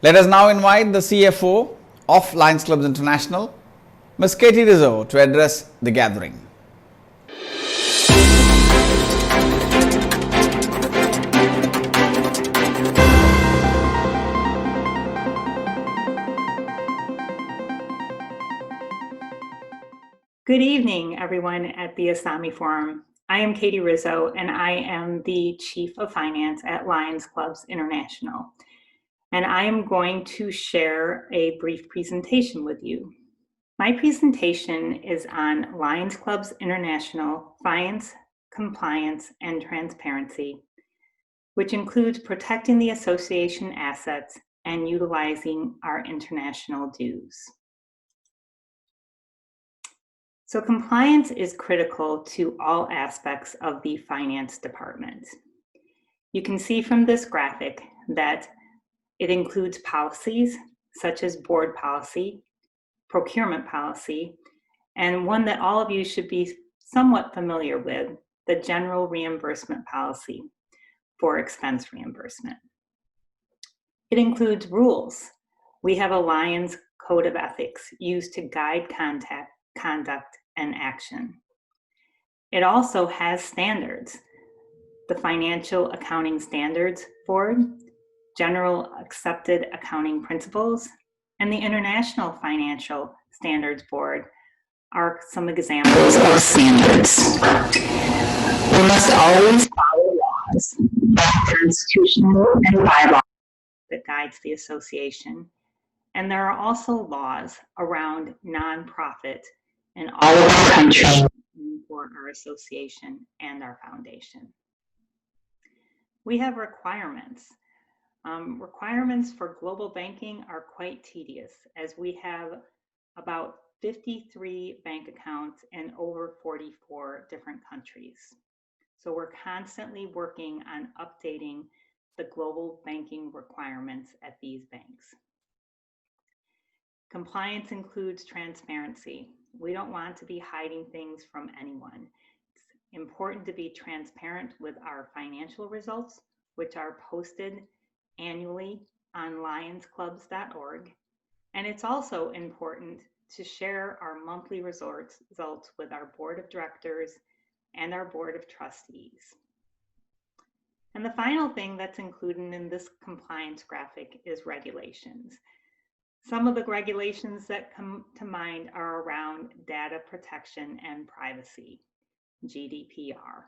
Let us now invite the CFO of Lions Clubs International, Ms. Catie Rizzo, to address the gathering. Good evening, everyone at the Asami Forum. I am Catie Rizzo, and I am the Chief of Finance at Lions Clubs International. And I am going to share a brief presentation with you. My presentation is on Lions Clubs International Finance, Compliance, and Transparency, which includes protecting the association assets and utilizing our international dues. So compliance is critical to all aspects of the finance department. You can see from this graphic that it includes policies such as board policy, procurement policy, and one that all of you should be somewhat familiar with, the general reimbursement policy for expense reimbursement. It includes rules. We have a Lions Code of Ethics used to guide conduct and action. It also has standards: the Financial Accounting Standards Board, General Accepted Accounting Principles, and the International Financial Standards Board are some examples of standards. We must always follow laws, constitutional and bylaws that guides the association. And there are also laws around nonprofit in all of our countries for our association and our foundation. We have requirements. Requirements for global banking are quite tedious, as we have about 53 bank accounts in over 44 different countries. So we're constantly working on updating the global banking requirements at these banks. Compliance includes transparency. We don't want to be hiding things from anyone. It's important to be transparent with our financial results, which are posted annually on lionsclubs.org. And it's also important to share our monthly results with our board of directors and our board of trustees. And the final thing that's included in this compliance graphic is regulations. Some of the regulations that come to mind are around data protection and privacy, GDPR.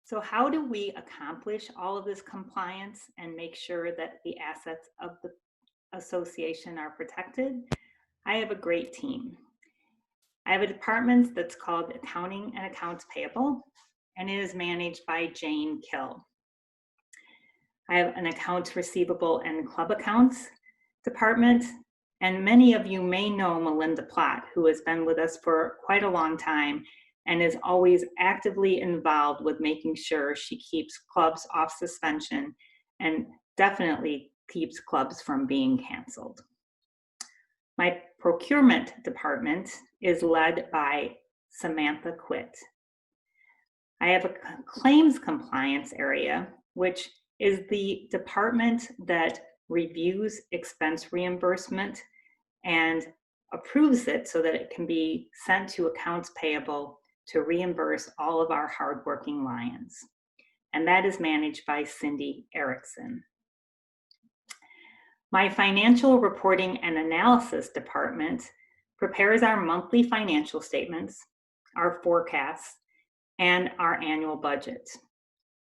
So how do we accomplish all of this compliance and make sure that the assets of the association are protected? I have a great team. I have a department that's called Accounting and Accounts Payable, and it is managed by Jane Kill. I have an accounts receivable and club accounts department, and many of you may know Melinda Plott, who has been with us for quite a long time and is always actively involved with making sure she keeps clubs off suspension and definitely keeps clubs from being canceled. My procurement department is led by Samantha Quitt. I have a claims compliance area, which is the department that reviews expense reimbursement and approves it so that it can be sent to accounts payable to reimburse all of our hardworking Lions. And that is managed by Cindy Erickson. My financial reporting and analysis department prepares our monthly financial statements, our forecasts, and our annual budget,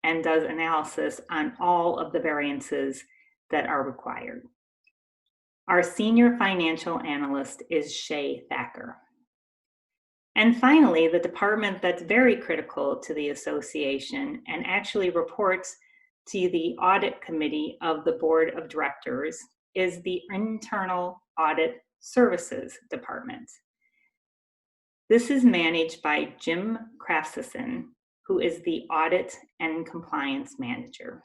and does analysis on all of the variances that are required. Our senior financial analyst is Shay Thacker. And finally, the department that's very critical to the association and actually reports to the audit committee of the board of directors is the Internal Audit Services Department. This is managed by Jim Craftsison, who is the Audit and Compliance Manager.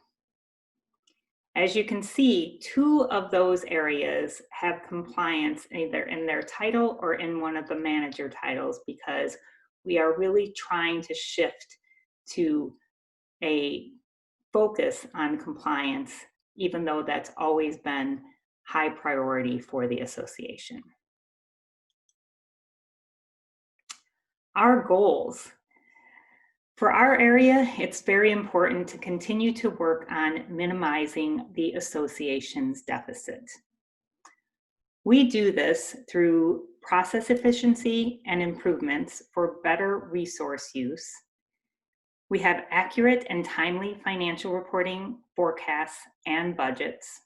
As you can see, 2 of those areas have compliance either in their title or in one of the manager titles, because we are really trying to shift to a focus on compliance even though that's always been high priority for the association. Our goals. For our area, it's very important to continue to work on minimizing the association's deficit. We do this through process efficiency and improvements for better resource use. We have accurate and timely financial reporting, forecasts, and budgets.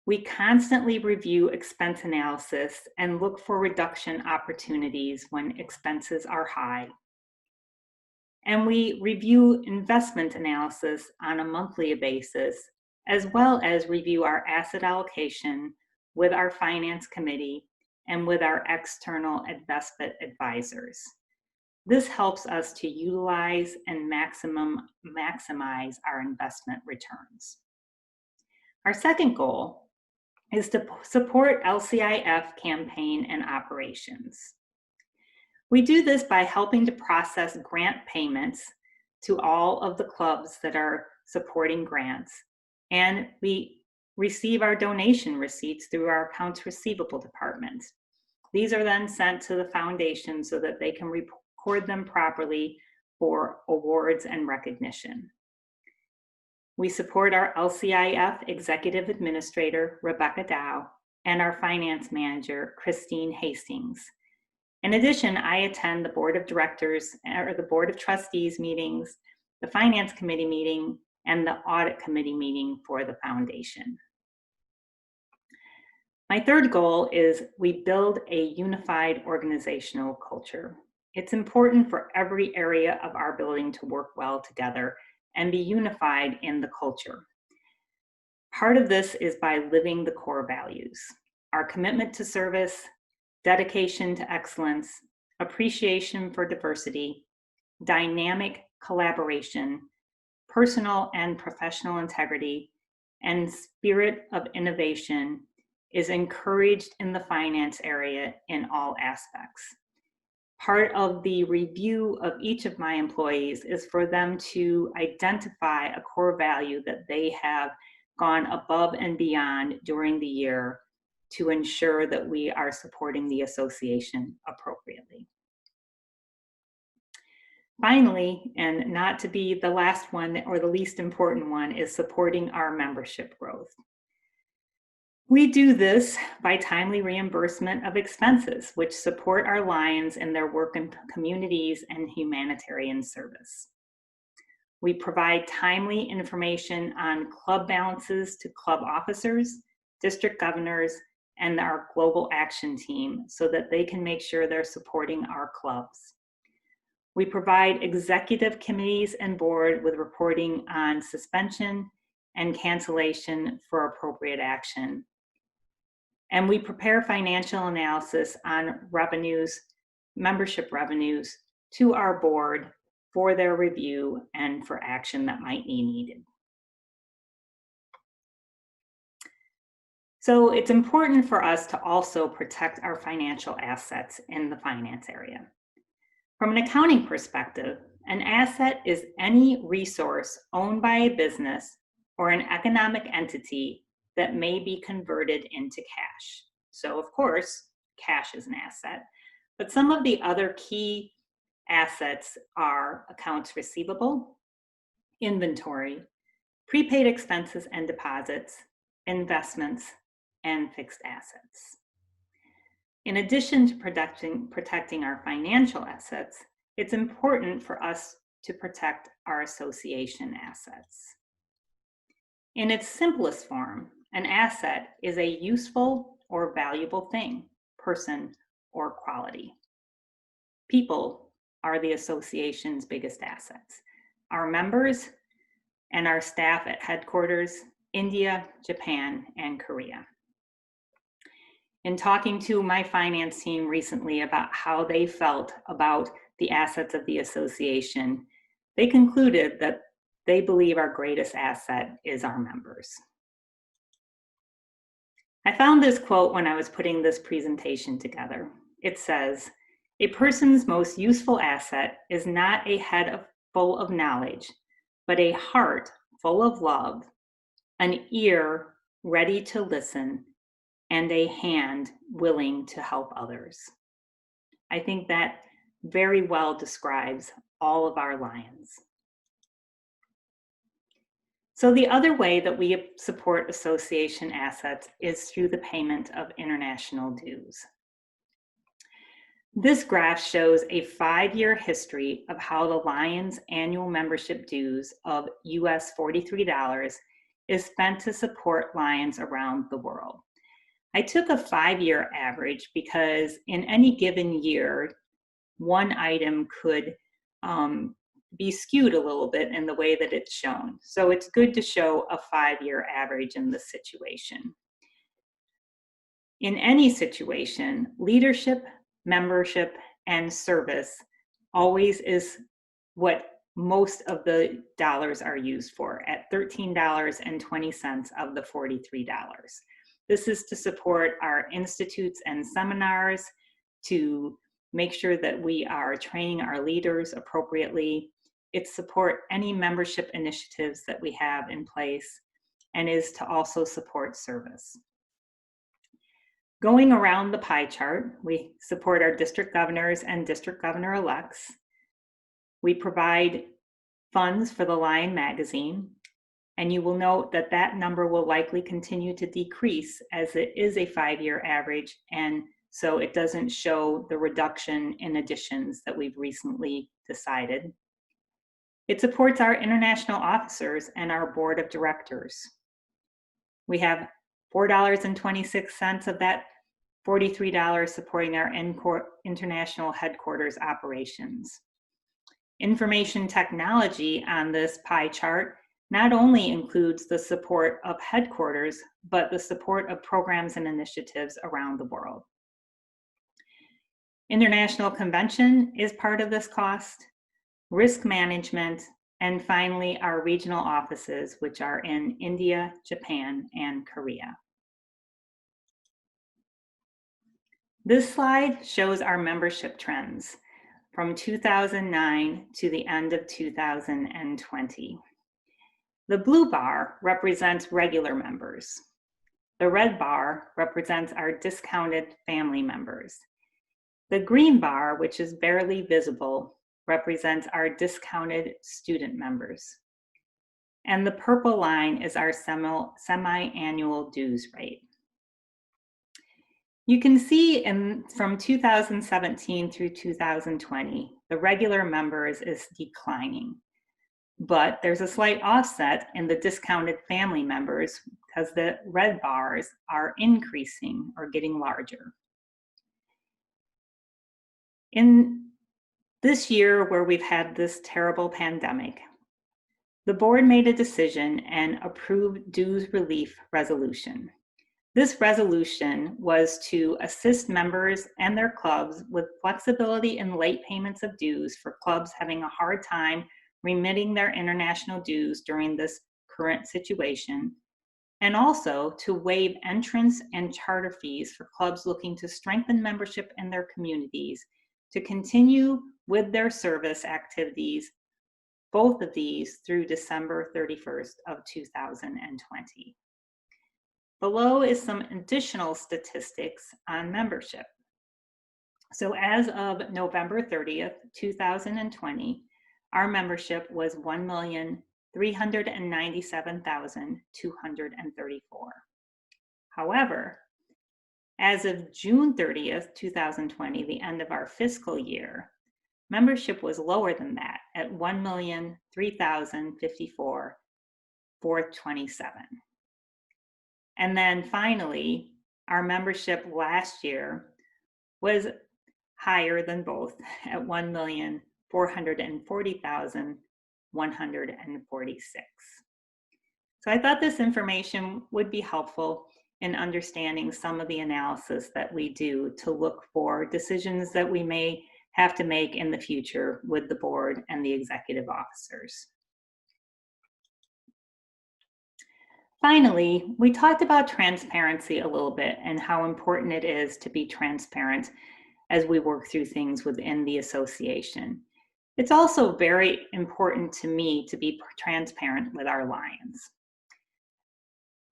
We constantly review expense analysis and look for reduction opportunities when expenses are high. And we review investment analysis on a monthly basis, as well as review our asset allocation with our finance committee and with our external investment advisors. This helps us to utilize and maximize our investment returns. Our second goal is to support LCIF campaign and operations. We do this by helping to process grant payments to all of the clubs that are supporting grants, and we receive our donation receipts through our accounts receivable department. These are then sent to the foundation so that they can record them properly for awards and recognition. We support our LCIF Executive Administrator, Rebecca Dow, and our Finance Manager, Christine Hastings. In addition, I attend the Board of Directors or the Board of Trustees meetings, the Finance Committee meeting, and the Audit Committee meeting for the foundation. My third goal is we build a unified organizational culture. It's important for every area of our building to work well together and be unified in the culture. Part of this is by living the core values: our commitment to service, dedication to excellence, appreciation for diversity, dynamic collaboration, personal and professional integrity, and spirit of innovation is encouraged in the finance area in all aspects. Part of the review of each of my employees is for them to identify a core value that they have gone above and beyond during the year to ensure that we are supporting the association appropriately. Finally, and not to be the last one or the least important one, is supporting our membership growth. We do this by timely reimbursement of expenses, which support our Lions in their work in communities and humanitarian service. We provide timely information on club balances to club officers, district governors, and our global action team so that they can make sure they're supporting our clubs. We provide executive committees and board with reporting on suspension and cancellation for appropriate action. And we prepare financial analysis on revenues, membership revenues, to our board for their review and for action that might be needed. So it's important for us to also protect our financial assets in the finance area. From an accounting perspective, an asset is any resource owned by a business or an economic entity that may be converted into cash. So of course, cash is an asset, but some of the other key assets are accounts receivable, inventory, prepaid expenses and deposits, investments, and fixed assets. In addition to protecting our financial assets, it's important for us to protect our association assets. In its simplest form, an asset is a useful or valuable thing, person, or quality. People are the association's biggest assets. Our members and our staff at headquarters, India, Japan, and Korea. In talking to my finance team recently about how they felt about the assets of the association, they concluded that they believe our greatest asset is our members. I found this quote when I was putting this presentation together. It says, "A person's most useful asset is not a head full of knowledge, but a heart full of love an ear ready to listen, and a hand willing to help others. I think that very well describes all of our Lions. So the other way that we support association assets is through the payment of international dues. This graph shows a 5-year history of how the Lions annual membership dues of US $43 is spent to support Lions around the world. I took a 5-year average because in any given year, one item could be skewed a little bit in the way that it's shown. So it's good to show a 5-year average in this situation. In any situation, leadership, membership, and service always is what most of the dollars are used for, at $13.20 of the $43. This is to support our institutes and seminars, to make sure that we are training our leaders appropriately. It support any membership initiatives that we have in place, and is to also support service. Going around the pie chart, we support our district governors and district governor-elects. We provide funds for the Lion magazine, and you will note that that number will likely continue to decrease as it is a 5-year average, and so it doesn't show the reduction in additions that we've recently decided. It supports our international officers and our board of directors. We have $4.26 of that $43 supporting our international headquarters operations. Information technology on this pie chart not only includes the support of headquarters, but the support of programs and initiatives around the world. International convention is part of this cost, risk management, and finally our regional offices, which are in India, Japan, and Korea. This slide shows our membership trends from 2009 to the end of 2020. The blue bar represents regular members. The red bar represents our discounted family members. The green bar, which is barely visible, represents our discounted student members. And the purple line is our semi-annual dues rate. You can see from 2017 through 2020, the regular members is declining, but there's a slight offset in the discounted family members because the red bars are increasing or getting larger. In this year where we've had this terrible pandemic, the board made a decision and approved dues relief resolution. This resolution was to assist members and their clubs with flexibility in late payments of dues for clubs having a hard time remitting their international dues during this current situation, and also to waive entrance and charter fees for clubs looking to strengthen membership in their communities to continue with their service activities, both of these through December 31st of 2020. Below is some additional statistics on membership. So as of November 30th, 2020, our membership was 1,397,234. However, as of June 30th, 2020, the end of our fiscal year, membership was lower than that at 1,003,054,427. And then finally, our membership last year was higher than both at 1,440,146. So I thought this information would be helpful in understanding some of the analysis that we do to look for decisions that we may have to make in the future with the board and the executive officers. Finally, we talked about transparency a little bit and how important it is to be transparent as we work through things within the association. It's also very important to me to be transparent with our Lions.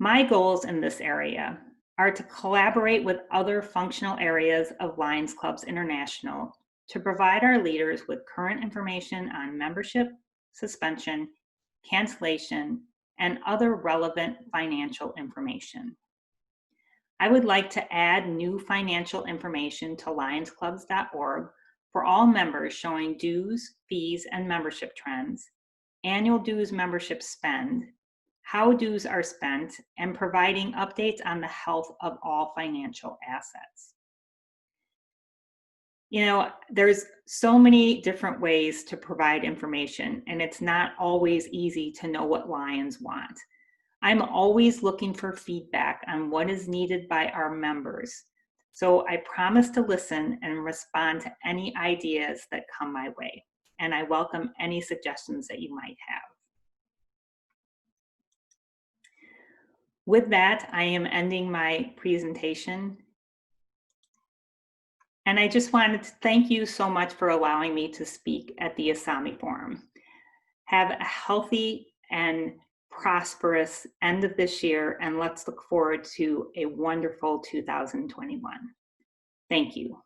My goals in this area are to collaborate with other functional areas of Lions Clubs International to provide our leaders with current information on membership, suspension, cancellation, and other relevant financial information. I would like to add new financial information to lionsclubs.org for all members showing dues, fees, and membership trends, annual dues membership spend, how dues are spent, and providing updates on the health of all financial assets. You know, there's so many different ways to provide information, and it's not always easy to know what Lions want. I'm always looking for feedback on what is needed by our members. So I promise to listen and respond to any ideas that come my way. And I welcome any suggestions that you might have. With that, I am ending my presentation. And I just wanted to thank you so much for allowing me to speak at the ASAMI Forum. Have a healthy and prosperous end of this year, and let's look forward to a wonderful 2021. Thank you.